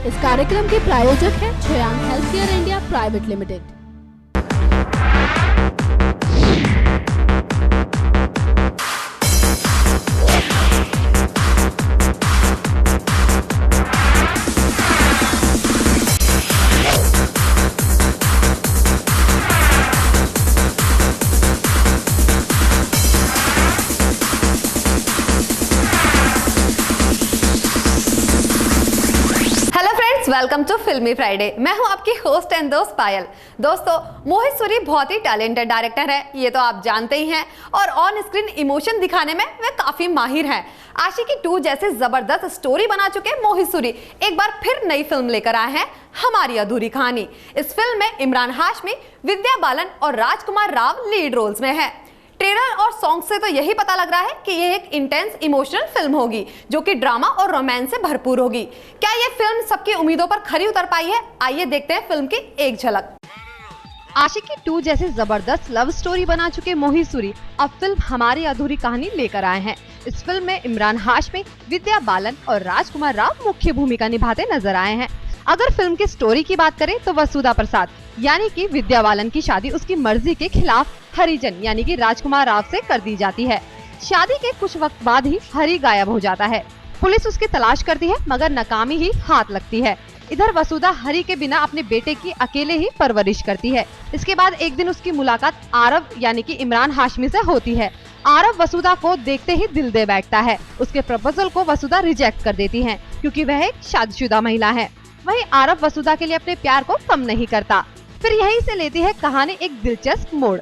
इस कार्यक्रम के प्रायोजक हैं Chhayan health care India private limited. Welcome to filmy Friday. मैं हूं आपकी होस्ट एंड दोस्त पायल। दोस्तों, मोहित सूरी बहुत ही टैलेंटेड डायरेक्टर है, ये तो आप जानते ही हैं, और ऑन स्क्रीन इमोशन दिखाने में वे काफी माहिर हैं। आशिकी 2 जैसे जबरदस्त स्टोरी बना चुके मोहित सूरी एक बार फिर नई फिल्म लेकर आए हैं, हमारी अधूरी कहानी। इस फिल्म में इमरान हाशमी, विद्या बालन और राजकुमार राव लीड रोल्स में है। ट्रेलर और सॉन्ग से तो यही पता लग रहा है कि यह एक इंटेंस इमोशनल फिल्म होगी जो कि ड्रामा और रोमांस से भरपूर होगी। क्या यह फिल्म सबकी उम्मीदों पर खरी उतर पाई है? आइए देखते हैं फिल्म की एक झलक। आशिकी 2 जैसे जबरदस्त लव स्टोरी बना चुके मोहित सूरी अब फिल्म हमारी अधूरी कहानी लेकर आए हैं। इस फिल्म में इमरान हाशमी, विद्या बालन और राजकुमार राव मुख्य भूमिका निभाते नजर आए हैं। अगर फिल्म की स्टोरी की बात करें तो वसुधा प्रसाद यानी कि विद्या बालन की शादी उसकी मर्जी के खिलाफ हरिजन यानी कि राजकुमार राव से कर दी जाती है। शादी के कुछ वक्त बाद ही हरि गायब हो जाता है। पुलिस उसकी तलाश करती है मगर नाकामी ही हाथ लगती है। इधर वसुधा हरि के बिना अपने बेटे की अकेले ही परवरिश करती है। इसके बाद एक दिन उसकी मुलाकात आरव यानी कि इमरान हाशमी से होती है। आरव वसुधा को देखते ही दिल दे बैठता है। उसके प्रपोजल को वसुधा रिजेक्ट कर देती है क्योंकि वह एक शादीशुदा महिला है। वहीं आरव वसुधा के लिए अपने प्यार को कम नहीं करता। फिर यहीं से लेती है कहानी एक दिलचस्प मोड़।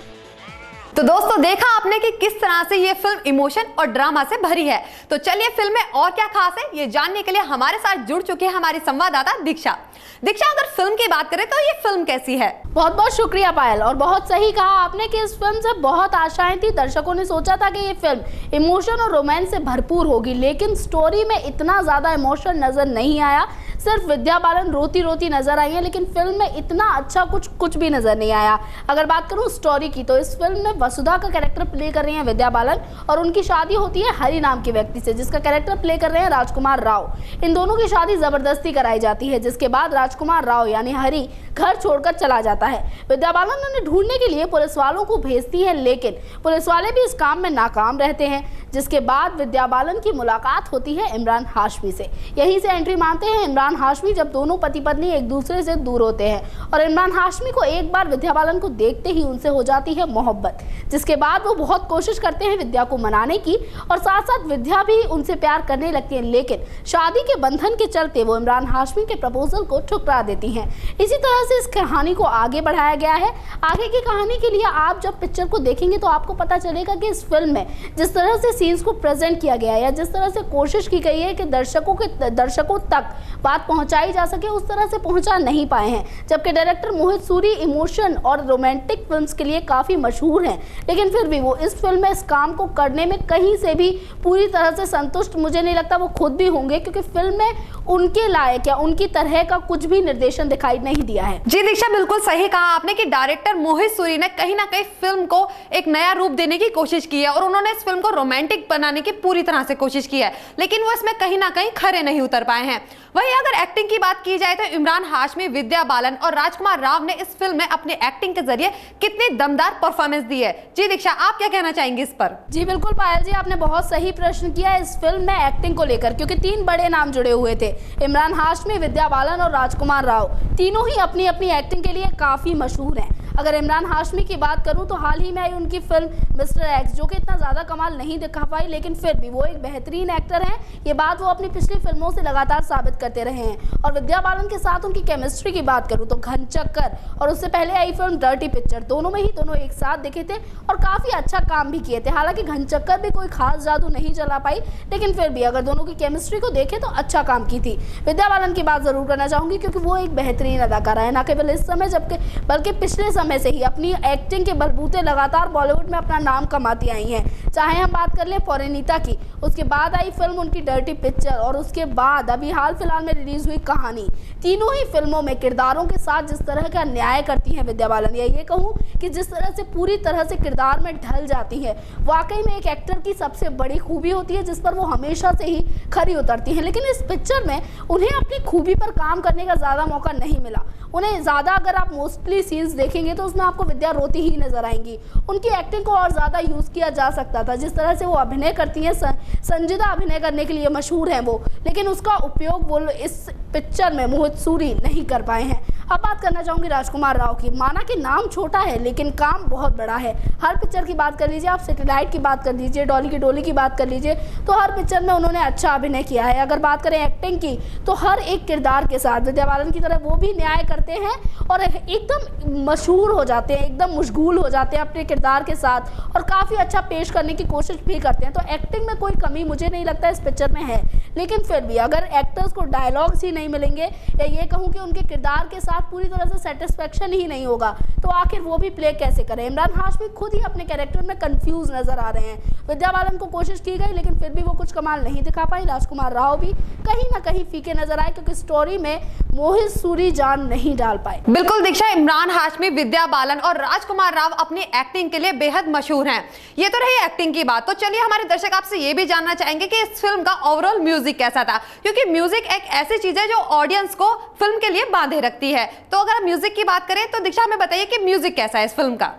तो दोस्तों, देखा आपने कि किस तरह से ये फिल्म इमोशन और ड्रामा से भरी है। तो चलिए फिल्म में और क्या खास है ये जानने के लिए हमारे साथ जुड़ चुके हैं हमारी संवाददाता दीक्षा। दीक्षा, अगर फिल्म की बात करें तो ये फिल्म कैसी है? बहुत बहुत शुक्रिया पायल, और बहुत सही कहा आपने कि इस फिल्म से बहुत आशाएं थी। दर्शकों ने सोचा था कि ये फिल्म इमोशन और रोमांस से भरपूर होगी, लेकिन स्टोरी में इतना ज्यादा इमोशन नजर नहीं आया। सिर्फ विद्या बालन रोती रोती नजर आई है, लेकिन फिल्म में इतना अच्छा कुछ भी नजर नहीं आया। अगर बात करूं स्टोरी की तो इस फिल्म में वसुधा का कैरेक्टर प्ले कर रही हैं विद्या बालन और उनकी शादी होती है हरि नाम के व्यक्ति से जिसका कैरेक्टर प्ले कर रहे हैं राजकुमार राव। इन दोनों की शादी जबरदस्ती कराई जाती है, जिसके बाद राजकुमार राव यानी हरि घर छोड़कर चला जाता है। विद्या बालन उन्हें ढूंढने के लिए पुलिस वालों को भेजती है, लेकिन पुलिस वाले भी इस काम में नाकाम रहते हैं। जिसके बाद विद्या बालन की मुलाकात होती है इमरान हाशमी से। यहीं से एंट्री मारते हैं इमरान हाशमी, जब दोनों पति पत्नी एक दूसरे से दूर होते हैं और इमरान हाशमी को एक बार विद्या बालन को देखते ही उनसे हो जाती है मोहब्बत। जिसके बाद वो बहुत कोशिश करते हैं विद्या को मनाने की और साथ साथ विद्या भी उनसे प्यार करने लगती है, लेकिन शादी के बंधन के चलते वो इमरान हाशमी के प्रपोजल को ठुकरा देती हैं। इसी तरह से इस कहानी को आगे बढ़ाया गया है। आगे की कहानी के लिए आप जब पिक्चर को देखेंगे तो आपको पता चलेगा कि इस फिल्म में जिस तरह से सीन्स को प्रेजेंट किया गया है या जिस तरह से कोशिश की गई है कि दर्शकों तक बात पहुंचाई जा सके, उस तरह से पहुंचा नहीं पाए हैं। जबकि डायरेक्टर मोहित सूरी इमोशन और रोमांटिक फिल्म्स के लिए काफी मशहूर हैं, लेकिन फिर भी वो इस फिल्म में इस काम को करने में कहीं से भी पूरी तरह से संतुष्ट मुझे नहीं लगता वो खुद भी होंगे, क्योंकि फिल्म में उनके लायक या उनकी तरह का कुछ भी निर्देशन दिखाई नहीं दिया है। जी दीक्षा, बिल्कुल सही कहा आपने कि डायरेक्टर मोहित सूरी ने कहीं ना कहीं फिल्म को एक नया रूप देने की कोशिश की है और उन्होंने इस फिल्म को रोमांटिक बनाने की पूरी तरह से कोशिश की है, लेकिन वो इसमें कहीं ना कहीं खरे नहीं उतर पाए हैं। वहीं अगर एक्टिंग की बात की जाए तो इमरान हाशमी, विद्या बालन और राजकुमार राव ने इस फिल्म में अपनी एक्टिंग के जरिए कितनी दमदार परफॉर्मेंस दी है। जी दीक्षा, आप क्या कहना चाहेंगे इस पर? जी बिल्कुल पायल जी, आपने बहुत सही प्रश्न किया इस फिल्म में एक्टिंग को लेकर, क्योंकि 3 बड़े नाम जुड़े हुए थे। इमरान हाशमी, विद्या बालन और राजकुमार राव, तीनों ही अपनी अपनी एक्टिंग के लिए काफी मशहूर हैं। अगर इमरान हाशमी की बात करूं तो हाल ही में आई उनकी फिल्म मिस्टर एक्स, जो कि इतना ज़्यादा कमाल नहीं दिखा पाई, लेकिन फिर भी वो एक बेहतरीन एक्टर हैं। ये बात वो अपनी पिछली फिल्मों से लगातार साबित करते रहे हैं। और विद्या बालन के साथ उनकी केमिस्ट्री की बात करूं तो घनचक्कर और उससे पहले आई फिल्म डर्टी पिक्चर, दोनों में ही दोनों एक साथ दिखे थे और काफ़ी अच्छा काम भी किए थे। हालांकि घनचक्कर भी कोई खास जादू नहीं चला पाई, लेकिन फिर भी अगर दोनों की केमिस्ट्री को देखें तो अच्छा काम की थी। विद्या बालन की बात ज़रूर करना चाहूँगी क्योंकि वो एक बेहतरीन अदाकारा है, न केवल इस समय बल्कि पिछले समय से ही अपनी एक्टिंग के बलबूते लगातार बॉलीवुड में अपना नाम कमाती आई हैं। चाहे हम बात कर लें परिणीता की, उसके बाद आई फिल्म उनकी डर्टी पिक्चर, और उसके बाद अभी हाल फिलहाल में रिलीज हुई कहानी। तीनों ही फिल्मों में किरदारों के साथ जिस तरह का न्याय करती हैं विद्या बालन, या ये कहूँ कि जिस तरह से पूरी तरह से किरदार में ढल जाती है, वाकई में एक एक्टर की सबसे बड़ी खूबी होती है जिस पर वो हमेशा से ही खरी उतरती हैं। लेकिन इस पिक्चर में उन्हें अपनी खूबी पर काम करने का ज़्यादा मौका नहीं मिला। उन्हें ज़्यादा, अगर आप मोस्टली सीन्स देखेंगे तो उसमें आपको विद्या रोती ही नजर आएंगी। उनकी एक्टिंग को और ज़्यादा यूज़ किया जा सकता था। जिस तरह से वो अभिनय करती हैं, संजीदा अभिनय करने के लिए मशहूर हैं वो, लेकिन उसका उपयोग वो इस पिक्चर में मोहित सूरी नहीं कर पाए हैं। अब बात करना चाहूँगी राजकुमार राव की। माना कि नाम छोटा है लेकिन काम बहुत बड़ा है। हर पिक्चर की बात कर लीजिए, आप सैटेलाइट की बात कर लीजिए, डॉली की डोली की बात कर लीजिए, तो हर पिक्चर में उन्होंने अच्छा अभिनय किया है। अगर बात करें एक्टिंग की, तो हर एक किरदार के साथ विद्या बालन की तरह वो भी न्याय करते हैं और एकदम मशहूर हो जाते हैं, एकदम मशगूल हो जाते हैं अपने किरदार के साथ, और काफ़ी अच्छा पेश करने की कोशिश भी करते हैं। तो एक्टिंग में कोई कमी मुझे नहीं लगता इस पिक्चर में है। लेकिन फिर भी अगर एक्टर्स को डायलॉग्स ही नहीं मिलेंगे, या ये कहूँ कि उनके किरदार के साथ पूरी तरह से सेटिस्फेक्शन ही नहीं होगा, तो आखिर वो भी प्ले कैसे करें। इमरान हाशमी खुद ही अपने कैरेक्टर में कंफ्यूज नजर आ रहे हैं। विद्या बालन को कोशिश की गई लेकिन फिर भी वो कुछ कमाल नहीं दिखा पाई। राजकुमार राव भी कहीं ना कहीं फीके नजर आए क्योंकि स्टोरी में मोहित सूरी जान नहीं डाल पाए। बिल्कुल दीक्षा, इमरान हाशमी, विद्या बालन और राजकुमार राव अपनी एक्टिंग के लिए बेहद मशहूर हैं। ये तो रही एक्टिंग की बात। तो चलिए हमारे दर्शक आपसे ये भी जानना चाहेंगे कि इस फिल्म का ओवरऑल म्यूजिक कैसा था, क्योंकि म्यूजिक एक ऐसी चीज है जो ऑडियंस को फिल्म के लिए बांधे रखती है। तो अगर हम म्यूजिक की बात करें तो दीक्षा हमें बताइए कि म्यूजिक कैसा है इस फिल्म का।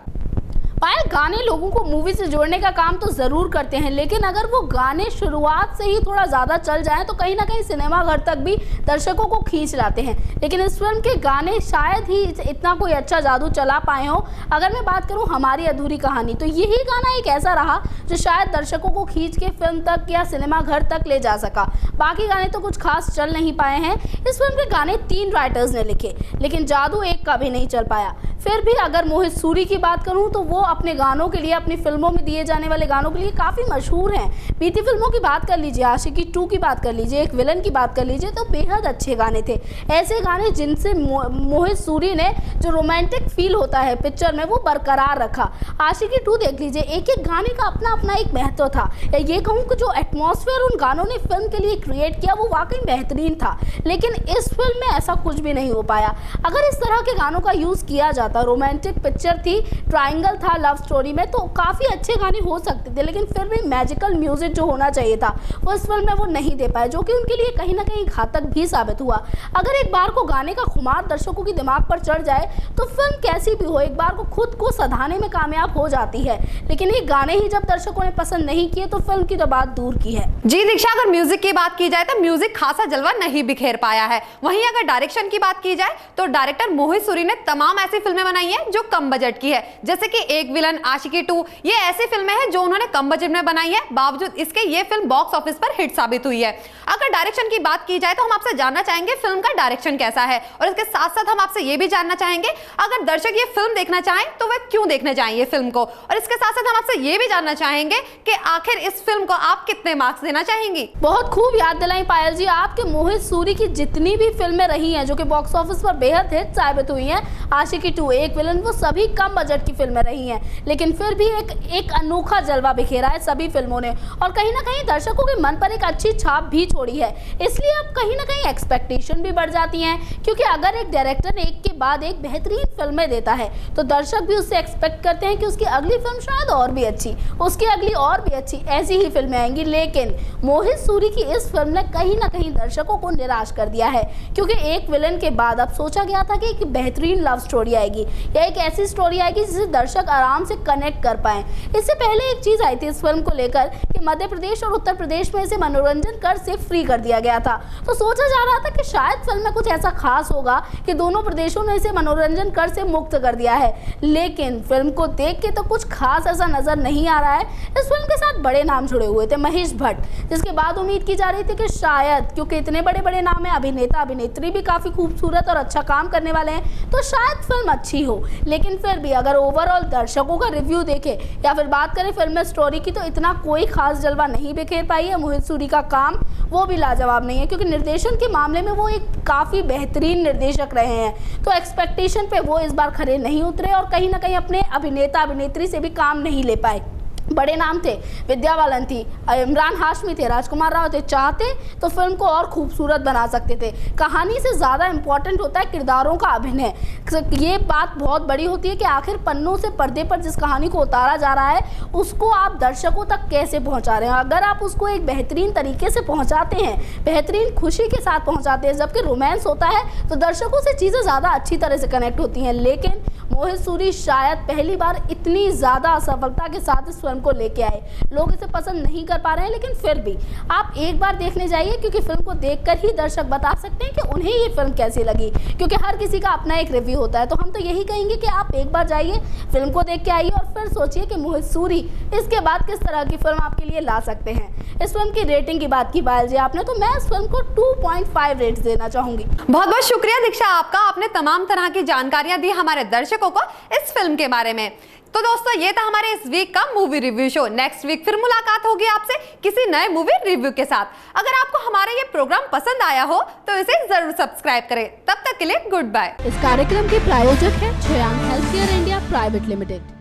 पायल, गाने लोगों को मूवी से जोड़ने का काम तो ज़रूर करते हैं, लेकिन अगर वो गाने शुरुआत से ही थोड़ा ज़्यादा चल जाएं तो कहीं ना कहीं सिनेमा घर तक भी दर्शकों को खींच लाते हैं। लेकिन इस फिल्म के गाने शायद ही इतना कोई अच्छा जादू चला पाए हो। अगर मैं बात करूं हमारी अधूरी कहानी, तो यही गाना एक ऐसा रहा जो शायद दर्शकों को खींच के फिल्म तक या सिनेमा घर तक ले जा सका। बाकी गाने तो कुछ खास चल नहीं पाए हैं। इस फिल्म के गाने 3 राइटर्स ने लिखे, लेकिन जादू एक का भी नहीं चल पाया। फिर भी अगर मोहित सूरी की बात करूं तो वो अपने गानों के लिए, अपनी फिल्मों में दिए जाने वाले गानों के लिए काफ़ी मशहूर हैं। बीती फिल्मों की बात कर लीजिए, आशिकी 2 की बात कर लीजिए, एक विलन की बात कर लीजिए, तो बेहद अच्छे गाने थे। ऐसे गाने जिनसे मोहित सूरी ने जो रोमांटिक फील होता है पिक्चर में वो बरकरार रखा। आशिकी 2 देख लीजिए, एक एक गाने का अपना अपना एक महत्व था। ये कहूँ कि जो एटमॉस्फेयर उन गानों ने फिल्म के लिए क्रिएट किया वो वाकई बेहतरीन था। लेकिन इस फिल्म में ऐसा कुछ भी नहीं हो पाया। अगर इस तरह के गानों का यूज़ किया जाता, रोमांटिक पिक्चर थी, ट्रायंगल था लव स्टोरी में, तो काफ़ी अच्छे गाने हो सकते थे। लेकिन फिर भी मैजिकल म्यूजिक जो होना चाहिए था वो इस फिल्म में वो नहीं दे पाए, जो कि उनके लिए कहीं ना कहीं घातक भी साबित हुआ। अगर एक बार को गाने का खुमार दर्शकों की दिमाग पर चढ़ जाए तो फिल्म कैसी भी हो एक बार को खुद को सधाने में कामयाब हो जाती है। लेकिन ये गाने ही जब दर्शकों ने पसंद नहीं किए तो फिल्म की तो बात दूर की है। जी दीक्षा, अगर म्यूजिक की बात की जाए तो म्यूजिक खासा जलवा नहीं बिखेर पाया है। वहीं अगर डायरेक्शन की बात की जाए तो डायरेक्टर मोहित सूरी ने तमाम ऐसी फिल्में बनाई हैं जो कम बजट की है, जैसे कि एक विलन, आशिकी 2, ये ऐसी फिल्में हैं जो उन्होंने कम बजट में बनाई है। बावजूद इसके ये फिल्म बॉक्स ऑफिस पर हिट साबित हुई है। अगर डायरेक्शन की बात की जाए तो हम आपसे जानना चाहेंगे फिल्म का डायरेक्शन कैसा है, और इसके साथ साथ हम आपसे ये भी जानना चाहेंगे अगर दर्शक ये फिल्म देखना चाहें तो वह क्यों देखने चाहिए फिल्म को, और इसके साथ साथ हम आपसे ये भी जानना चाहेंगे कि आखिर इस फिल्म को आप कितने मार्क्स देना चाहेंगी। बहुत खूब याद दिलाई पायल जी, आपके मोहित सूरी की जितनी भी फिल्में रही हैं जो कि बॉक्स ऑफिस पर बेहद हिट साबित हुई हैं, आशिकी 2, एक विलन, वो सभी कम बजट की फिल्में रही हैं, लेकिन फिर भी एक अनोखा जलवा बिखेरा है सभी फिल्मों ने, और कहीं ना कहीं दर्शकों के मन पर एक अच्छी छाप भी छोड़ी है। इसलिए अब कहीं ना कहीं एक्सपेक्टेशन भी बढ़ जाती हैं, क्योंकि अगर एक डायरेक्टर एक के बाद एक बेहतरीन फिल्में देता है तो दर्शक भी उससे एक्सपेक्ट करते हैं कि उसकी अगली फिल्म शायद और भी अच्छी, उसकी अगली और भी अच्छी, ऐसी ही फिल्में आएंगी। लेकिन मोहित सूरी की इस फिल्म ने कहीं ना कहीं दर्शकों को निराश कर दिया है, क्योंकि एक विलन के बाद अब सोचा गया था कि एक बेहतरीन लव स्टोरी आएगी या एक ऐसी स्टोरी आएगी जिसे दर्शक आराम से कनेक्ट कर पाएं। इससे पहले एक चीज आई थी इस फिल्म को लेकर कि मध्य प्रदेश और उत्तर प्रदेश में इसे मनोरंजन कर से फ्री कर दिया गया था, तो सोचा जा रहा था कि शायद फिल्म में कुछ ऐसा खास होगा कि दोनों प्रदेशों ने इसे मनोरंजन कर से मुक्त कर दिया है। लेकिन फिल्म को देख के तो कुछ खास ऐसा नजर नहीं आ रहा है। इस फिल्म के साथ बड़े नाम जुड़े हुए थे, महेश भट्ट, जिसके बाद उम्मीद की जा रही थी कि शायद क्योंकि इतने बड़े बड़े नाम है, अभिनेता अभिनेत्री भी काफी खूबसूरत और अच्छा काम करने वाले हैं, तो शायद फिल्म अच्छी हो। लेकिन फिर भी अगर ओवरऑल दर्शकों का रिव्यू देखे या फिर बात करें फिल्म में स्टोरी की, तो इतना कोई खास जलवा नहीं बिखेर पाई है। मोहित सूरी का काम वो भी लाजवाब नहीं है, क्योंकि निर्देशन के मामले में वो एक काफ़ी बेहतरीन निर्देशक रहे हैं, तो एक्सपेक्टेशन पे वो इस बार खरे नहीं उतरे और कहीं ना कहीं अपने अभिनेता अभिनेत्री से भी काम नहीं ले पाए। बड़े नाम थे, विद्या बालन थी, इमरान हाशमी थे, राजकुमार राव थे, चाहते तो फिल्म को और खूबसूरत बना सकते थे। कहानी से ज़्यादा इम्पोर्टेंट होता है किरदारों का अभिनय। ये बात बहुत बड़ी होती है कि आखिर पन्नों से पर्दे पर जिस कहानी को उतारा जा रहा है उसको आप दर्शकों तक कैसे पहुंचा रहे हैं। अगर आप उसको एक बेहतरीन तरीके से पहुंचाते हैं, बेहतरीन खुशी के साथ पहुंचाते हैं, जबकि रोमांस होता है तो दर्शकों से चीज़ें ज़्यादा अच्छी तरह से कनेक्ट होती हैं। लेकिन मोहित सूरी शायद पहली बार इतनी ज़्यादा असफलता के साथ इस फिल्म को लेके आए। लोग इसे पसंद नहीं कर पा रहे हैं, लेकिन फिर भी आप एक बार देखने जाइए, क्योंकि फिल्म को देखकर ही दर्शक बता सकते हैं कि उन्हें ये फिल्म कैसी लगी, क्योंकि हर किसी का अपना एक रिव्यू होता है। तो हम तो यही कहेंगे कि आप एक बार जाइए, फिल्म को देख के आइए और फिर सोचिए कि मोहित सूरी इसके बाद किस तरह की फिल्म आपके लिए ला सकते हैं। इस फिल्म की रेटिंग की बात की पायल जी आपने, तो मैं इस फिल्म को 2.5 रेट्स देना चाहूंगी। बहुत बहुत शुक्रिया दीक्षा आपका, आपने तमाम तरह की जानकारियां दी हमारे दर्शकों को इस फिल्म के बारे में। तो दोस्तों ये था हमारे इस वीक का movie review show. Next week फिर मुलाकात होगी आपसे किसी नए मूवी रिव्यू के साथ। अगर आपको हमारा ये प्रोग्राम पसंद आया हो तो इसे जरूर सब्सक्राइब करें। तब तक के लिए गुड बाय। इस कार्यक्रम के प्रायोजक है Choyang health care India private limited.